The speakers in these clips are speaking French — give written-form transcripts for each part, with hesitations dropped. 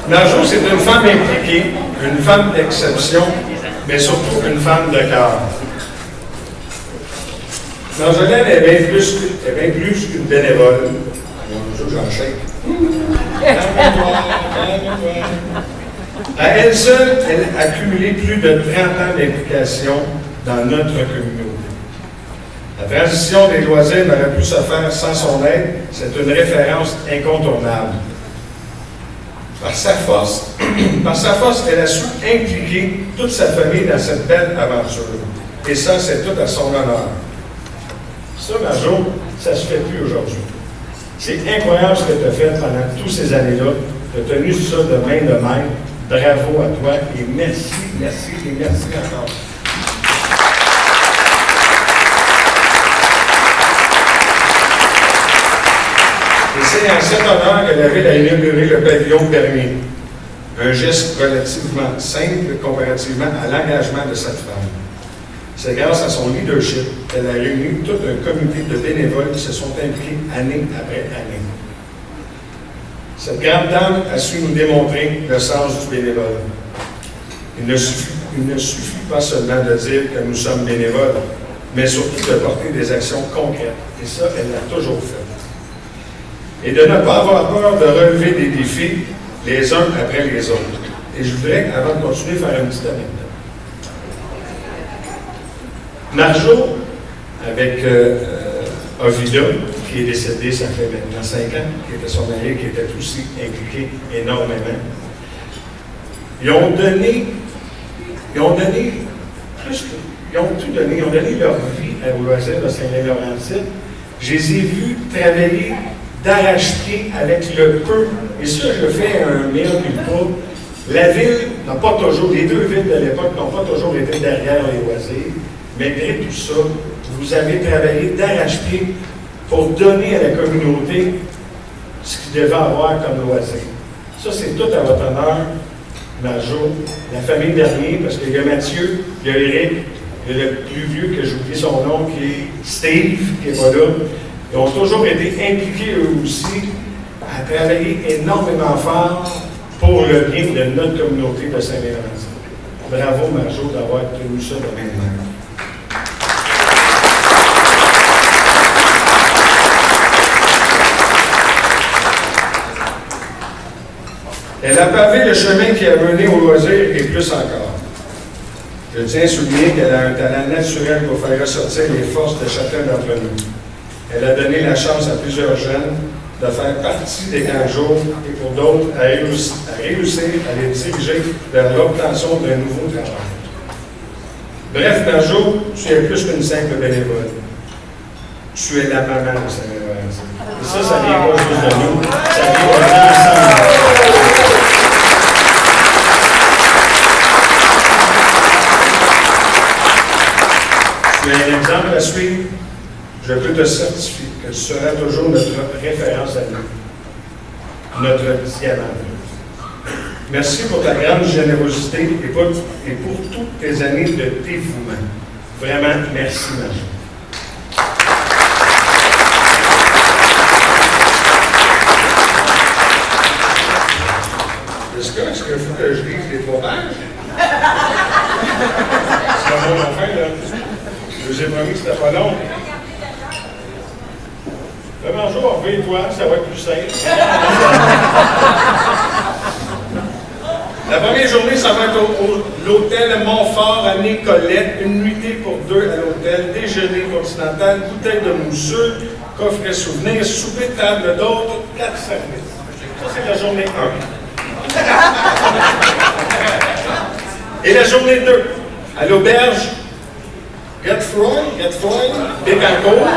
Marjo, c'est une femme impliquée, une femme d'exception, mais surtout une femme de cœur. Marjolaine est bien plus qu'une bénévole. À elle seule, elle a cumulé plus de 30 ans d'implication dans notre communauté. La transition des loisirs n'aurait pu se faire sans son aide. C'est une référence incontournable. Par sa force, elle a su impliquer toute sa famille dans cette belle aventure. Et ça, c'est tout à son honneur. Ça, Marjo, ça ne se fait plus aujourd'hui. C'est incroyable ce que tu as fait pendant toutes ces années-là. Tu as tenu ça de main de main. Bravo à toi et merci, merci et merci encore. Et c'est en cet honneur que la Ville a inauguré le pavillon permis. Un geste relativement simple comparativement à l'engagement de cette femme. C'est grâce à son leadership qu'elle a réuni tout un comité de bénévoles qui se sont impliqués année après année. Cette grande dame a su nous démontrer le sens du bénévole. Il ne suffit pas seulement de dire que nous sommes bénévoles, mais surtout de porter des actions concrètes. Et ça, elle l'a toujours fait. Et de ne pas avoir peur de relever des défis les uns après les autres. Et je voudrais, avant de continuer, faire une petite anecdote. Marjo, avec Ovida, qui est décédé, ça fait maintenant 5 ans, qui était son mari, qui était aussi impliqué énormément. Ils ont tout donné leur vie au loisir de Saint-Laurentide. Je les ai vus travailler d'arrache-pied avec le peu. Et ça, je fais un mea culpa. La ville n'a pas toujours, les deux villes de l'époque n'ont pas toujours été derrière les loisirs. Malgré tout ça, vous avez travaillé d'arrache-pied pour donner à la communauté ce qu'il devait avoir comme loisir. Ça, c'est tout à votre honneur, Marjo, la famille Bernier, parce qu'il y a Mathieu, il y a Eric, il y a le plus vieux que j'oublie son nom, qui est Steve, qui n'est pas là. Ils ont toujours été impliqués eux aussi à travailler énormément fort pour le bien de notre communauté de Saint-Laurentide. Bravo, Marjo, d'avoir tenu ça de main en main. Elle a pavé le chemin qui a mené au loisir et plus encore. Je tiens à souligner qu'elle a un talent naturel pour faire ressortir les forces de chacun d'entre nous. Elle a donné la chance à plusieurs jeunes de faire partie des grands jours et pour d'autres à réussir à les diriger vers l'obtention d'un nouveau travail. Bref, Marjo, tu es plus qu'une simple bénévole. Tu es la maman de Saint-Laurentide. Et ça vient pas juste de nous, ça vient de l'ensemble. Tu es un exemple à suivre. Je peux te certifier que tu seras toujours notre référence à nous, notre diamant. Merci pour ta grande générosité et pour toutes tes années de dévouement. Vraiment, merci, Marjo. Est-ce qu'il faut que je lise les 3 pages? C'est la bonne affaire, là. Je vous ai promis que c'était pas long. Marjo, reviens-toi, ça va être plus simple. La première journée, ça va être l'hôtel Montfort à Nicolette, une nuitée pour 2 à l'hôtel, déjeuner continental, bouteille de mousseux, coffret souvenir, souper, table d'hôte, 4 services. Ça, c'est la journée 1. Et la journée 2, à l'auberge Godefroy, Bécancourt,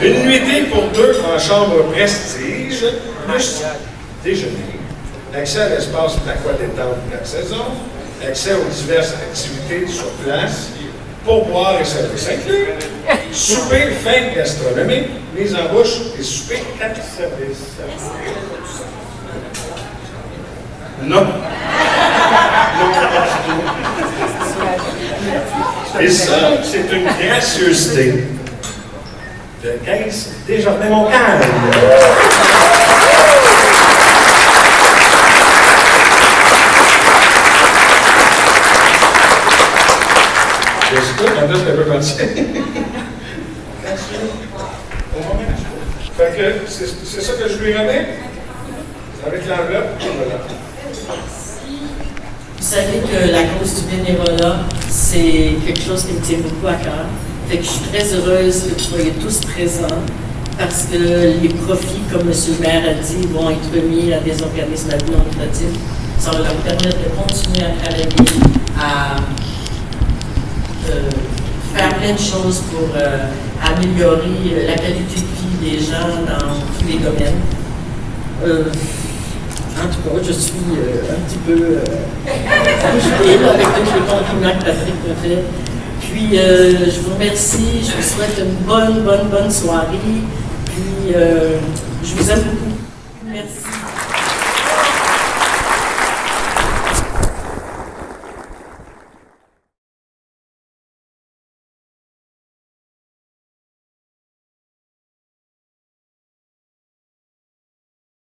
une nuitée pour 2 en chambre prestige, plus déjeuner. Accès à l'espace aqua-détente de la saison, accès aux diverses activités sur place, pourboire et services inclus, souper, fin gastronomique, mise en bouche et souper 4 services. Non. Et ça, c'est une gracieuseté de 15 Desjardins Montcalm. un peu parti. Fait que c'est ça que je lui remets. Avec l'enveloppe, voilà. Vous savez que la cause du bénévolat, c'est quelque chose qui me tient beaucoup à cœur. Fait que je suis très heureuse que vous soyez tous présents parce que les profits, comme M. le maire a dit, vont être remis à des organismes à but non lucratif. Ça va leur permettre de continuer à travailler, à faire plein de choses pour améliorer la qualité de vie des gens dans tous les domaines. En tout cas, je suis un petit peu touchée avec tous les compliments que Patrick me fait. Puis, je vous remercie, je vous souhaite une bonne soirée. Puis, je vous aime beaucoup. Merci.